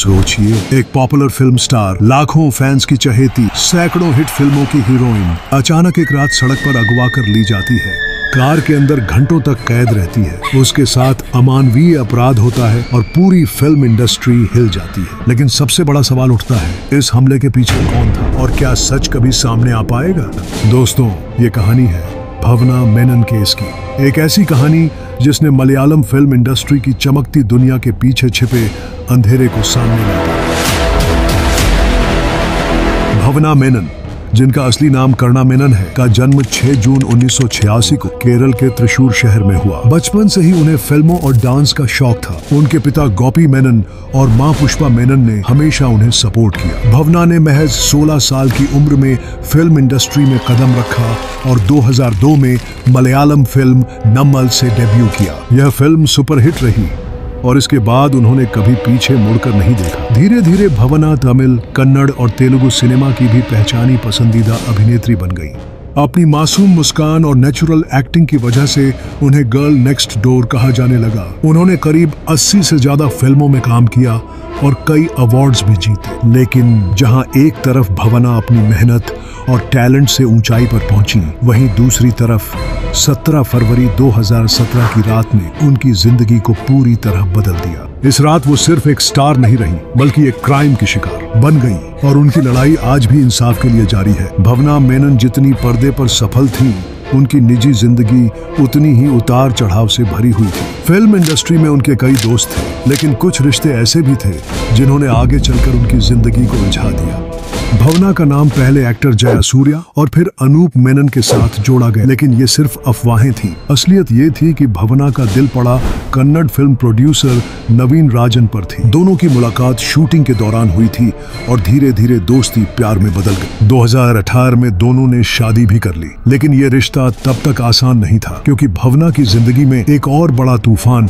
सोचिए, एक popular film star, लाखों फैंस की चहेती, सैकड़ों हिट फिल्मों की हीरोइन अचानक एक रात सड़क पर अगवा कर ली जाती है। कार के अंदर घंटों तक कैद रहती है। उसके साथ अमानवीय अपराध होता है और पूरी फिल्म इंडस्ट्री हिल जाती है। लेकिन सबसे बड़ा सवाल उठता है, इस हमले के पीछे कौन था और क्या सच कभी सामने आ पाएगा? दोस्तों, ये कहानी है भवना मेनन केस की। एक ऐसी कहानी जिसने मलयालम फिल्म इंडस्ट्री की चमकती दुनिया के पीछे छिपे अंधेरे को सामने ला दिया। भवना मेनन, जिनका असली नाम करुणा मेनन है, का जन्म 6 जून 1986 को केरल के त्रिशूर शहर में हुआ। बचपन से ही उन्हें फिल्मों और डांस का शौक था। उनके पिता गोपी मेनन और मां पुष्पा मेनन ने हमेशा उन्हें सपोर्ट किया। भवना ने महज 16 साल की उम्र में फिल्म इंडस्ट्री में कदम रखा और 2002 में मलयालम फिल्म नम्मल से डेब्यू किया। यह फिल्म सुपरहिट रही और इसके बाद उन्होंने कभी पीछे मुड़कर नहीं देखा। धीरे धीरे भवना तमिल, कन्नड़ और तेलुगु सिनेमा की भी पहचानी पसंदीदा अभिनेत्री बन गई। अपनी मासूम मुस्कान और नेचुरल एक्टिंग की वजह से उन्हें गर्ल नेक्स्ट डोर कहा जाने लगा। उन्होंने करीब 80 से ज्यादा फिल्मों में काम किया और कई अवार्ड्स भी जीते। लेकिन जहां एक तरफ भवना अपनी मेहनत और टैलेंट से ऊंचाई पर पहुंची, वहीं दूसरी तरफ 17 फरवरी 2017 की रात ने उनकी जिंदगी को पूरी तरह बदल दिया। इस रात वो सिर्फ एक स्टार नहीं रही, बल्कि एक क्राइम की शिकार बन गई और उनकी लड़ाई आज भी इंसाफ के लिए जारी है। भवना मेनन जितनी पर्दे पर सफल थी, उनकी निजी जिंदगी उतनी ही उतार चढ़ाव से भरी हुई थी। फिल्म इंडस्ट्री में उनके कई दोस्त थे, लेकिन कुछ रिश्ते ऐसे भी थे जिन्होंने आगे चलकर उनकी जिंदगी को उलझा दिया। भवना का नाम पहले एक्टर जयासूर्या और फिर अनूप मेनन के साथ जोड़ा गया, लेकिन ये सिर्फ अफवाहें थीं। असलियत ये थी कि भवना का दिल पड़ा कन्नड़ फिल्म प्रोड्यूसर नवीन राजन पर थी। दोनों की मुलाकात शूटिंग के दौरान हुई थी और धीरे धीरे दोस्ती प्यार में बदल गई। 2018 में दोनों ने शादी भी कर ली, लेकिन ये रिश्ता तब तक आसान नहीं था, क्योंकि भवना की जिंदगी में एक और बड़ा तूफान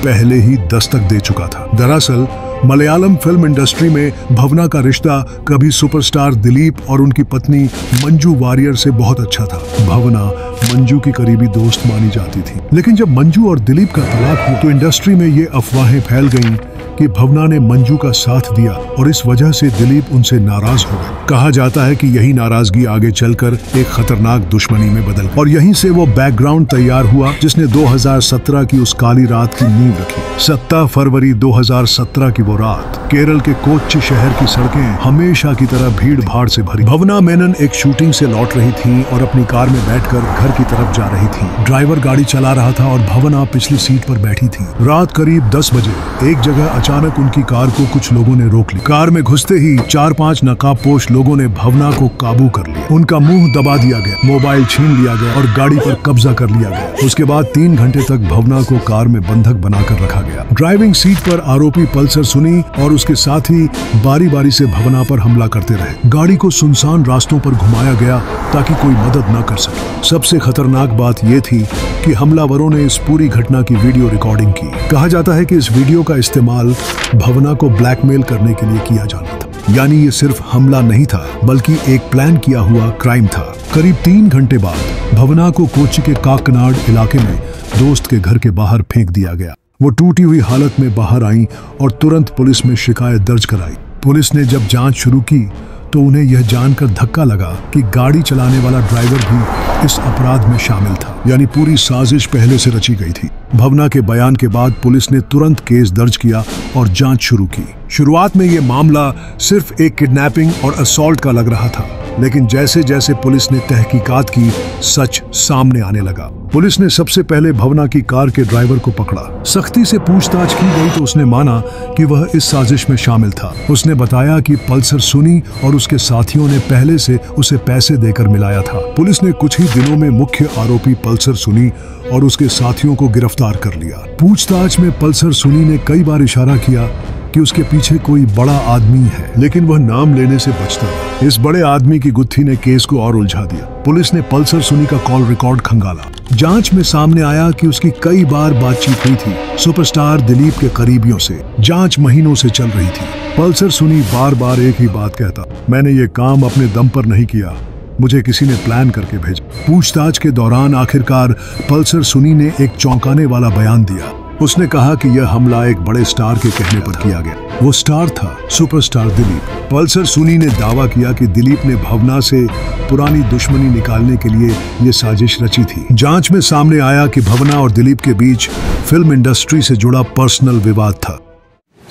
पहले ही दस्तक दे चुका था। दरअसल मलयालम फिल्म इंडस्ट्री में भवना का रिश्ता कभी सुपरस्टार दिलीप और उनकी पत्नी मंजू वारियर से बहुत अच्छा था। भवना मंजू की करीबी दोस्त मानी जाती थी, लेकिन जब मंजू और दिलीप का तलाक हुआ तो इंडस्ट्री में ये अफवाहें फैल गईं कि भवना ने मंजू का साथ दिया और इस वजह से दिलीप उनसे नाराज हो गए। कहा जाता है कि यही नाराजगी आगे चलकर एक खतरनाक दुश्मनी में बदल गई और यहीं से वो बैकग्राउंड तैयार हुआ जिसने 2017 की उस काली रात की नींव रखी। 7 फरवरी 2017 की वो रात केरल के कोच्चि शहर की सड़कें हमेशा की तरह भीड़ भाड़ से भरी। भवना मेनन एक शूटिंग से लौट रही थी और अपनी कार में बैठकर घर की तरफ जा रही थी। ड्राइवर गाड़ी चला रहा था और भवना पिछली सीट पर बैठी थी। रात करीब 10 बजे एक जगह अचानक उनकी कार को कुछ लोगों ने रोक ली। कार में घुसते ही 4-5 नकाबपोश लोगों ने भवना को काबू कर लिया। उनका मुंह दबा दिया गया, मोबाइल छीन लिया गया और गाड़ी पर कब्जा कर लिया गया। उसके बाद 3 घंटे तक भवना को कार में बंधक बनाकर रखा गया। ड्राइविंग सीट पर आरोपी पल्सर सुनी और उसके साथी बारी बारी से भवना पर हमला करते रहे। गाड़ी को सुनसान रास्तों पर घुमाया गया ताकि कोई मदद न कर सके। सबसे खतरनाक बात यह थी कि हमलावरों ने इस पूरी घटना की वीडियो रिकॉर्डिंग की। कहा जाता है कि इस वीडियो का इस्तेमाल भवना को ब्लैकमेल करने के लिए किया जाना था। यानी ये सिर्फ हमला नहीं था, बल्कि एक प्लान किया हुआ क्राइम था। करीब 3 घंटे बाद भवना को कोच्चि के काकनाड इलाके में दोस्त के घर के बाहर फेंक दिया गया। वो टूटी हुई हालत में बाहर आई और तुरंत पुलिस में शिकायत दर्ज कराई। पुलिस ने जब जांच शुरू की तो उन्हें यह जानकर धक्का लगा कि गाड़ी चलाने वाला ड्राइवर भी इस अपराध में शामिल था, यानी पूरी साजिश पहले से रची गई थी। भवना के बयान के बाद पुलिस ने तुरंत केस दर्ज किया और जांच शुरू की। शुरुआत में यह मामला सिर्फ एक किडनैपिंग और असॉल्ट का लग रहा था, लेकिन जैसे जैसे पुलिस ने तहकीकात की, सच सामने आने लगा। पुलिस ने सबसे पहले भवना की कार के ड्राइवर को पकड़ा। सख्ती से पूछताछ की गई तो उसने माना कि वह इस साजिश में शामिल था। उसने बताया कि पल्सर सुनी और उसके साथियों ने पहले से उसे पैसे देकर मिलाया था। पुलिस ने कुछ ही दिनों में मुख्य आरोपी पल्सर सुनी और उसके साथियों को गिरफ्तार कर लिया। पूछताछ में पल्सर सुनी ने कई बार इशारा किया कि उसके पीछे कोई बड़ा आदमी है, लेकिन वह नाम लेने से बचता रहा। इस बड़े आदमी की गुत्थी ने केस को और उलझा दिया। पुलिस ने पल्सर सुनी का कॉल रिकॉर्ड खंगाला। जांच में सामने आया कि उसकी कई बार बातचीत हुई थी सुपरस्टार दिलीप के करीबियों से। जांच महीनों से चल रही थी। पल्सर सुनी बार बार एक ही बात कहता, मैंने ये काम अपने दम पर नहीं किया, मुझे किसी ने प्लान करके भेजा। पूछताछ के दौरान आखिरकार पल्सर सुनी ने एक चौंकाने वाला बयान दिया। उसने कहा कि यह हमला एक बड़े स्टार के कहने पर किया गया। वो स्टार था सुपरस्टार दिलीप। पल्सर सुनी ने दावा किया कि दिलीप ने भावना से पुरानी दुश्मनी निकालने के लिए ये साजिश रची थी। जांच में सामने आया कि भावना और दिलीप के बीच फिल्म इंडस्ट्री से जुड़ा पर्सनल विवाद था।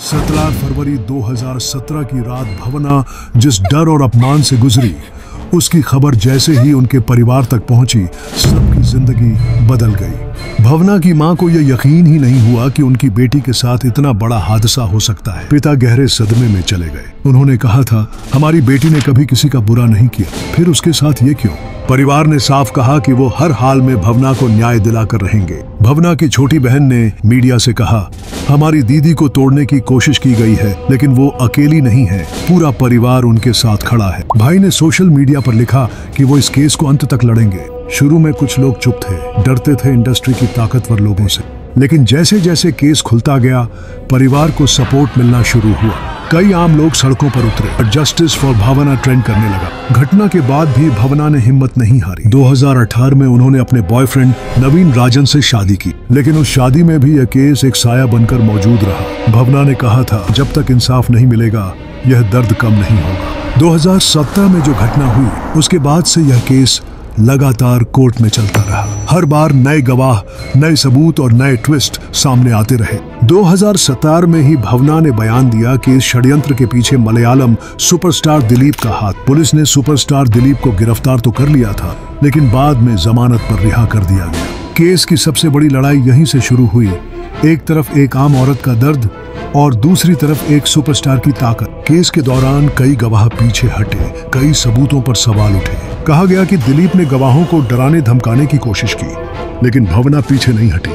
17 फरवरी 2017 की रात भावना जिस डर और अपमान से गुजरी, उसकी खबर जैसे ही उनके परिवार तक पहुंची, सबकी जिंदगी बदल गई। भावना की मां को यह यकीन ही नहीं हुआ कि उनकी बेटी के साथ इतना बड़ा हादसा हो सकता है। पिता गहरे सदमे में चले गए। उन्होंने कहा था, हमारी बेटी ने कभी किसी का बुरा नहीं किया, फिर उसके साथ ये क्यों? परिवार ने साफ कहा कि वो हर हाल में भावना को न्याय दिलाकर रहेंगे। भावना की छोटी बहन ने मीडिया से कहा, हमारी दीदी को तोड़ने की कोशिश की गई है, लेकिन वो अकेली नहीं है, पूरा परिवार उनके साथ खड़ा है। भाई ने सोशल मीडिया पर लिखा कि वो इस केस को अंत तक लड़ेंगे। शुरू में कुछ लोग चुप थे, डरते थे इंडस्ट्री की ताकतवर लोगों से, लेकिन जैसे जैसे केस खुलता गया, परिवार को सपोर्ट मिलना शुरू हुआ। कई आम लोग सड़कों पर उतरे और जस्टिस फॉर भावना ट्रेंड करने लगा। घटना के बाद भी भावना ने हिम्मत नहीं हारी। 2018 में उन्होंने अपने बॉयफ्रेंड नवीन राजन से शादी की, लेकिन उस शादी में भी यह केस एक साया बनकर मौजूद रहा। भावना ने कहा था, जब तक इंसाफ नहीं मिलेगा, यह दर्द कम नहीं होगा। 2017 में जो घटना हुई, उसके बाद से यह केस लगातार कोर्ट में चलता रहा। हर बार नए गवाह, नए सबूत और नए ट्विस्ट सामने आते रहे। 2017 में ही भावना ने बयान दिया कि इस षड्यंत्र के पीछे मलयालम सुपरस्टार दिलीप का हाथ। पुलिस ने सुपरस्टार दिलीप को गिरफ्तार तो कर लिया था, लेकिन बाद में जमानत पर रिहा कर दिया गया। केस की सबसे बड़ी लड़ाई यहीं से शुरू हुई। एक तरफ एक आम औरत का दर्द और दूसरी तरफ एक सुपरस्टार की ताकत। केस के दौरान कई गवाह पीछे हटे, कई सबूतों पर सवाल उठे। कहा गया कि दिलीप ने गवाहों को डराने धमकाने की कोशिश की, लेकिन भावना पीछे नहीं हटी।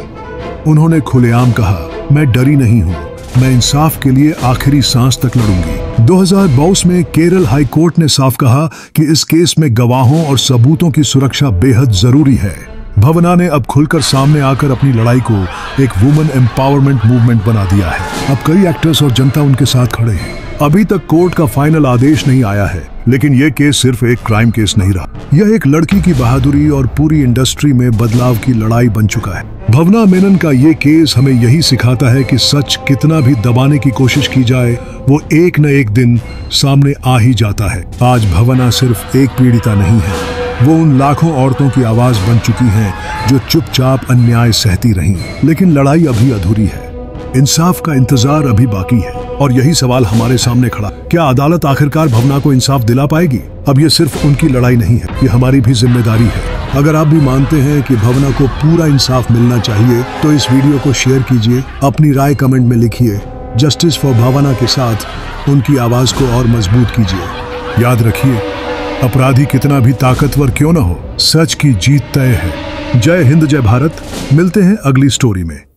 उन्होंने खुलेआम कहा, मैं डरी नहीं हूँ, मैं इंसाफ के लिए आखिरी सांस तक लड़ूंगी। 2022 में केरल हाई कोर्ट ने साफ कहा कि इस केस में गवाहों और सबूतों की सुरक्षा बेहद जरूरी है। भावना ने अब खुलकर सामने आकर अपनी लड़ाई को एक वुमेन एम्पावरमेंट मूवमेंट बना दिया है। अब कई एक्टर्स और जनता उनके साथ खड़े हैं। अभी तक कोर्ट का फाइनल आदेश नहीं आया है, लेकिन यह केस सिर्फ एक क्राइम केस नहीं रहा। यह एक लड़की की बहादुरी और पूरी इंडस्ट्री में बदलाव की लड़ाई बन चुका है। भावना मेनन का ये केस हमें यही सिखाता है कि सच कितना भी दबाने की कोशिश की जाए, वो एक न एक दिन सामने आ ही जाता है। आज भावना सिर्फ एक पीड़िता नहीं है, वो उन लाखों औरतों की आवाज बन चुकी हैं जो चुपचाप अन्याय सहती रहीं। लेकिन लड़ाई अभी अधूरी है, इंसाफ का इंतजार अभी बाकी है। और यही सवाल हमारे सामने खड़ा, क्या अदालत आखिरकार भावना को इंसाफ दिला पाएगी? अब ये सिर्फ उनकी लड़ाई नहीं है, ये हमारी भी जिम्मेदारी है। अगर आप भी मानते हैं कि भावना को पूरा इंसाफ मिलना चाहिए, तो इस वीडियो को शेयर कीजिए, अपनी राय कमेंट में लिखिए। जस्टिस फॉर भावना के साथ उनकी आवाज को और मजबूत कीजिए। याद रखिए, अपराधी कितना भी ताकतवर क्यों न हो, सच की जीत तय है। जय हिंद, जय भारत। मिलते हैं अगली स्टोरी में।